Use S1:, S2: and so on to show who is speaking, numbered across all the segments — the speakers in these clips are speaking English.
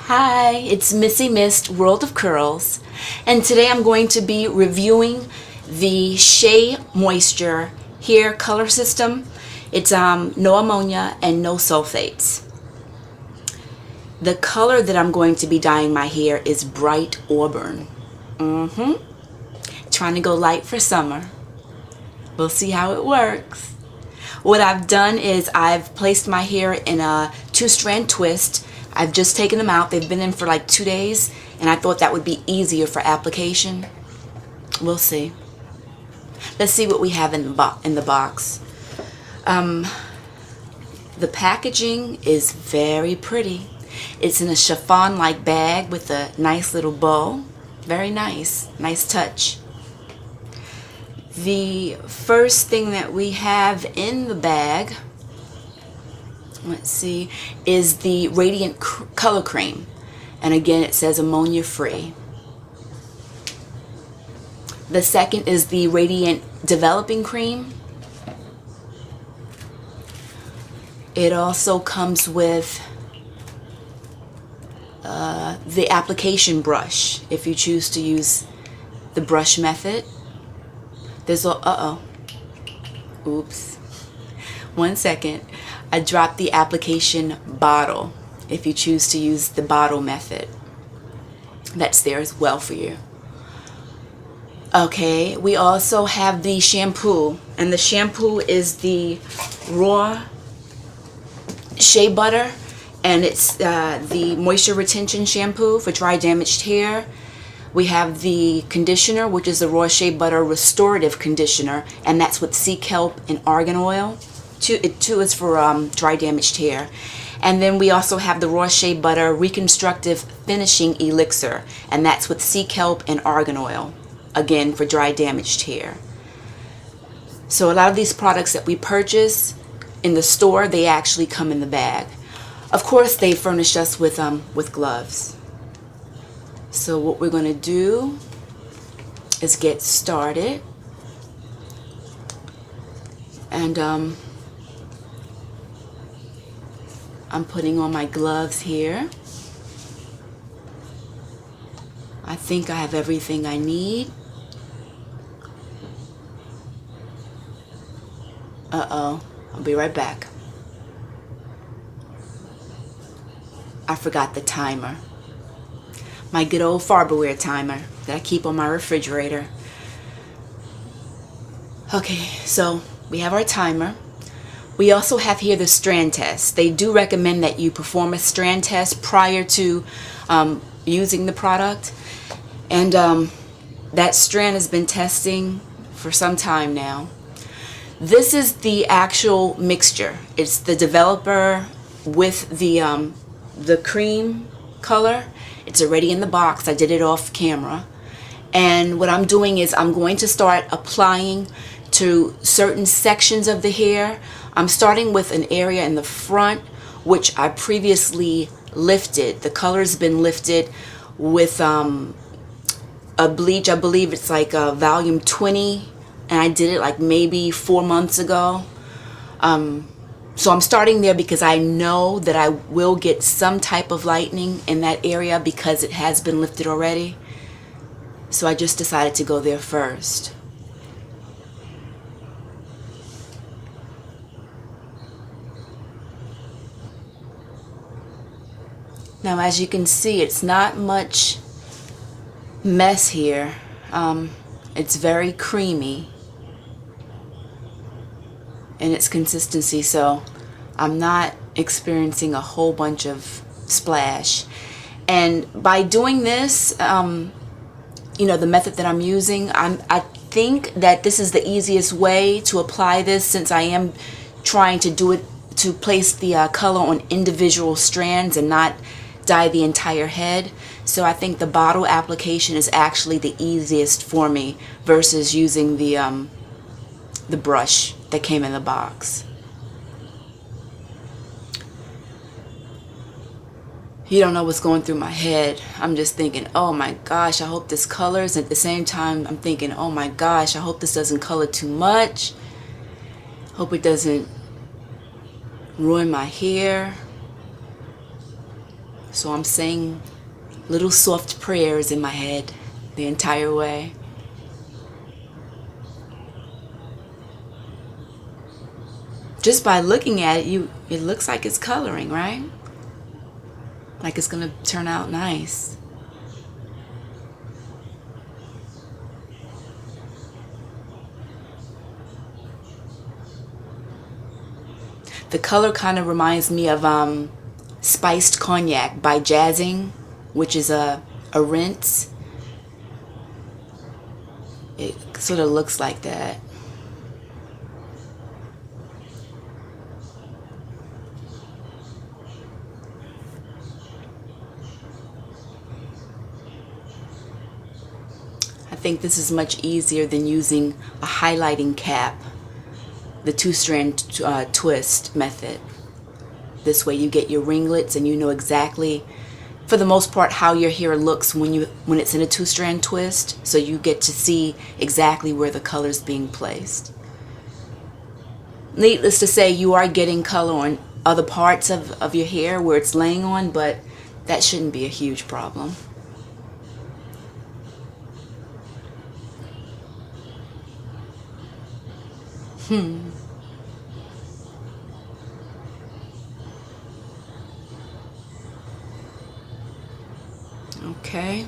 S1: Hi, it's Missy Mist World of Curls, and today I'm going to be reviewing the Shea Moisture Hair Color System. It's no ammonia and no sulfates. The color that I'm going to be dyeing my hair is bright auburn. Trying to go light for summer. We'll see how it works. What I've done is I've placed my hair in a 2-strand twist. I've just taken them out. They've been in for like 2 days, and I thought that would be easier for application. We'll see. Let's see what we have in the box. The packaging is very pretty. It's in a chiffon-like bag with a nice little bow. Very nice. Nice touch. The first thing that we have in the bag, let's see, is the Radiant Color Cream. And again, it says ammonia free. The second is the Radiant Developing Cream. It also comes with the application brush if you choose to use the brush method. There's oops. 1 second. I dropped the application bottle if you choose to use the bottle method. That's there as well for you. Okay, we also have the shampoo, and the shampoo is the raw shea butter, and it's the moisture retention shampoo for dry damaged hair. We have the conditioner, which is the raw shea butter restorative conditioner, and that's with sea kelp and argan oil. It too is for dry damaged hair. And then we also have the raw shea butter reconstructive finishing elixir, and that's with sea kelp and argan oil, again for dry damaged hair. So a lot of these products that we purchase in the store, they actually come in the bag. Of course, they furnished us with gloves. So what we're going to do is get started, and I'm putting on my gloves here. I think I have everything I need. I'll be right back. I forgot the timer. My good old Farberware timer that I keep on my refrigerator. Okay, so we have our timer. We also have here the strand test. They do recommend that you perform a strand test prior to using the product. And that strand has been testing for some time now. This is the actual mixture. It's the developer with the cream color. It's already in the box. I did it off camera. And what I'm doing is I'm going to start applying to certain sections of the hair. I'm starting with an area in the front, which I previously lifted. The color's been lifted with a bleach. I believe it's like a volume 20, and I did it like maybe 4 months ago. So I'm starting there because I know that I will get some type of lightening in that area because it has been lifted already. So I just decided to go there first. Now, as you can see, it's not much mess here. It's very creamy in its consistency, so I'm not experiencing a whole bunch of splash. And by doing this, the method that I'm using, I think that this is the easiest way to apply this, since I am trying to do it to place the color on individual strands and not dye the entire head. So I think the bottle application is actually the easiest for me versus using the brush that came in the box. You don't know what's going through my head. I'm just thinking, oh my gosh, I hope this colors. At the same time, I'm thinking, oh my gosh, I hope this doesn't color too much. Hope it doesn't ruin my hair. So I'm saying little soft prayers in my head the entire way. Just by looking at it, it looks like it's coloring, right? Like it's gonna turn out nice. The color kind of reminds me of spiced cognac by Jazzing, which is a rinse. It sort of looks like that. I think this is much easier than using a highlighting cap, the two-strand twist method. This way you get your ringlets and you know exactly, for the most part, how your hair looks when it's in a two-strand twist, so you get to see exactly where the color is being placed. Needless to say, you are getting color on other parts of your hair where it's laying on, but that shouldn't be a huge problem. Okay.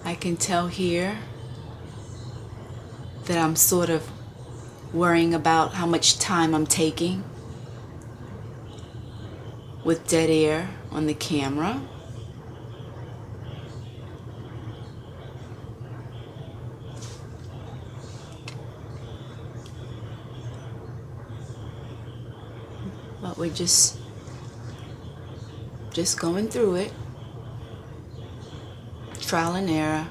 S1: I can tell here that I'm sort of worrying about how much time I'm taking with dead air on the camera. But we're just going through it. Trial and error.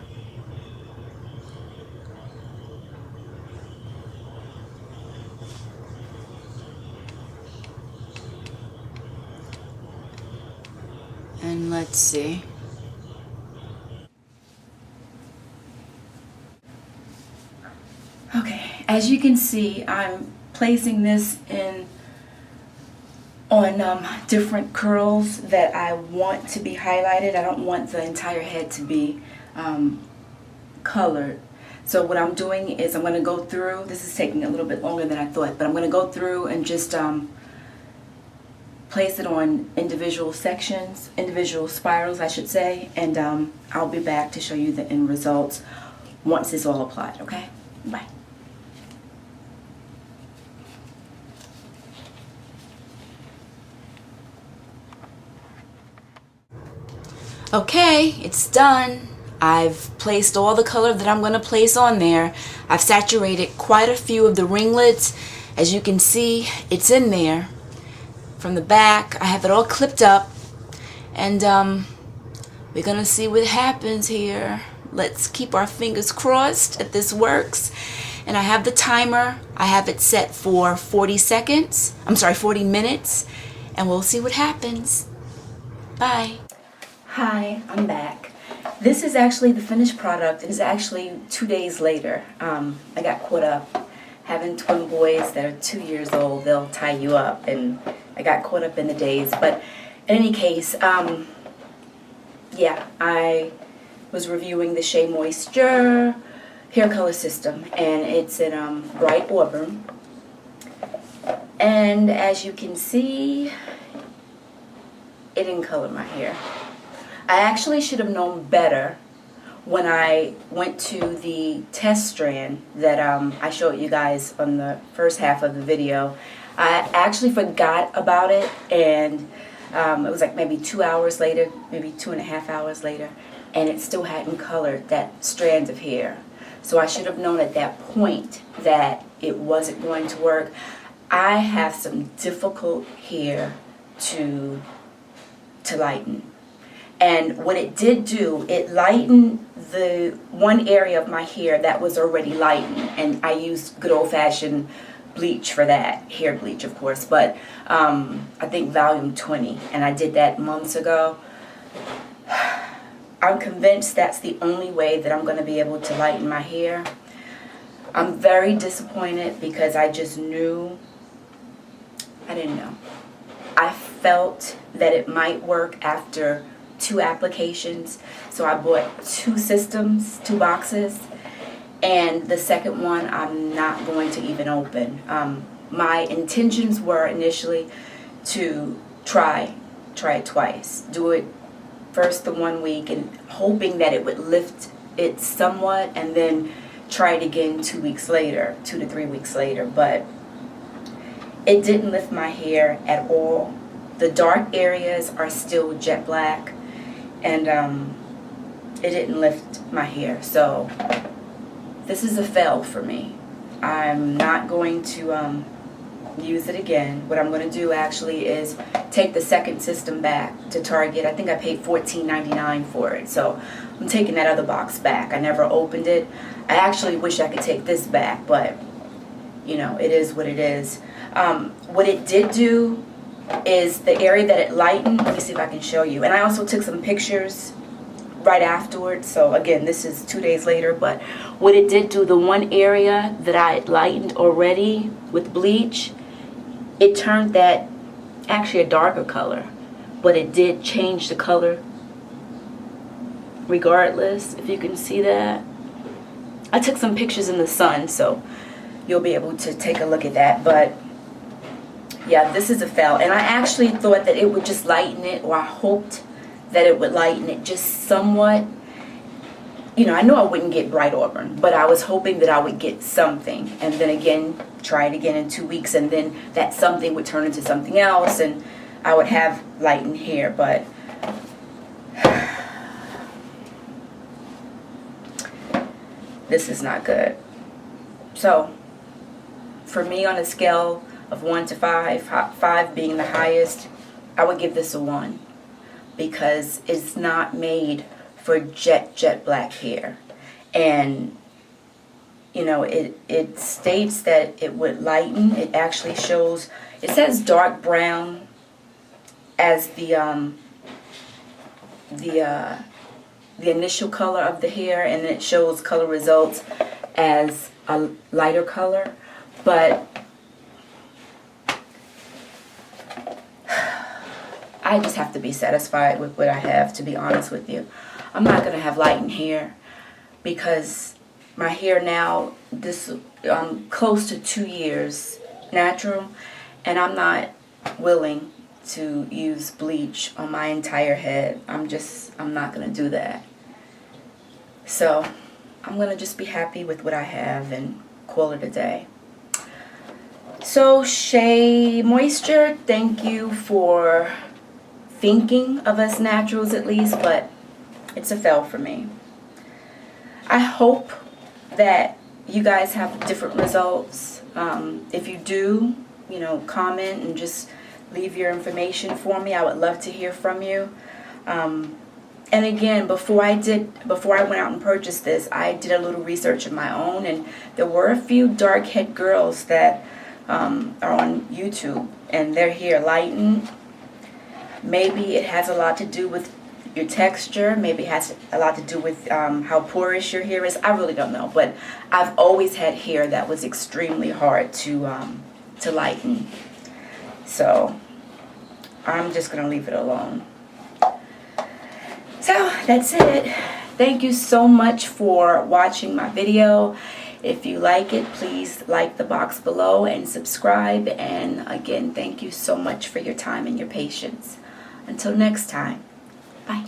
S1: And let's see. Okay, as you can see, I'm placing this on different curls that I want to be highlighted. I don't want the entire head to be colored. So what I'm doing is I'm going to go through, this is taking a little bit longer than I thought, but I'm going to go through and just place it on individual sections, individual spirals I should say, and I'll be back to show you the end results once it's all applied, okay? Bye. Okay, it's done. I've placed all the color that I'm going to place on there. I've saturated quite a few of the ringlets. As you can see, it's in there. From the back, I have it all clipped up. And we're going to see what happens here. Let's keep our fingers crossed that this works. And I have the timer. I have it set for 40 minutes. And we'll see what happens. Bye. Hi, I'm back. This is actually the finished product. It is actually 2 days later. I got caught up having twin boys that are 2 years old. They'll tie you up, and I got caught up in the days. But in any case, yeah, I was reviewing the Shea Moisture hair color system, and it's in bright Auburn. And as you can see, it didn't color my hair. I actually should have known better when I went to the test strand that I showed you guys on the first half of the video. I actually forgot about it, and it was like maybe 2 hours later, maybe 2.5 hours later, and it still hadn't colored that strand of hair. So I should have known at that point that it wasn't going to work. I have some difficult hair to lighten. And what it did do, it lightened the one area of my hair that was already lightened. And I used good old-fashioned bleach for that, hair bleach of course, but I think volume 20, and I did that months ago. I'm convinced that's the only way that I'm going to be able to lighten my hair. I'm very disappointed because I just knew, I didn't know. I felt that it might work after 2 applications. So I bought 2 systems, 2 boxes. And the second one I'm not going to even open. My intentions were initially to try it twice. Do it first the 1 week and hoping that it would lift it somewhat, and then try it again 2 weeks later, 2 to 3 weeks later. But it didn't lift my hair at all. The dark areas are still jet black, and it didn't lift my hair. So this is a fail for me. I'm not going to use it again. What I'm going to do actually is take the second system back to Target. I think I paid $14.99 for it. So I'm taking that other box back. I never opened it. I actually wish I could take this back, but you know, it is what it is. What it did do is the area that it lightened. Let me see if I can show you. And I also took some pictures right afterwards. So again, this is 2 days later, but what it did do, the one area that I lightened already with bleach, it turned that actually a darker color, but it did change the color regardless, if you can see that. I took some pictures in the sun, so you'll be able to take a look at that. But yeah, this is a fail. And I actually thought that it would just lighten it, or I hoped that it would lighten it just somewhat. You know, I know I wouldn't get bright auburn, but I was hoping that I would get something. And then again, try it again in 2 weeks, and then that something would turn into something else, and I would have lightened hair. But this is not good. So for me, on a scale of 1 to 5, 5 being the highest, I would give this a 1, because it's not made for jet black hair. And you know, it states that it would lighten. It actually shows, it says dark brown as the initial color of the hair, and then it shows color results as a lighter color. But I just have to be satisfied with what I have, to be honest with you. I'm not going to have lightened hair, because my hair now, this close to 2 years natural, and I'm not willing to use bleach on my entire head. I'm not going to do that. So I'm going to just be happy with what I have and call it a day. So Shea Moisture, thank you for thinking of us naturals at least, but it's a fail for me. I hope that you guys have different results. If you do, you know, comment and just leave your information for me. I would love to hear from you. And again, before I went out and purchased this, I did a little research of my own, and there were a few dark-haired girls that are on YouTube, and their hair lightened. Maybe it has a lot to do with your texture. Maybe it has a lot to do with how porous your hair is. I really don't know, but I've always had hair that was extremely hard to lighten. So I'm just gonna leave it alone. So that's it. Thank you so much for watching my video. If you like it, please like the box below and subscribe. And again, thank you so much for your time and your patience. Until next time, bye.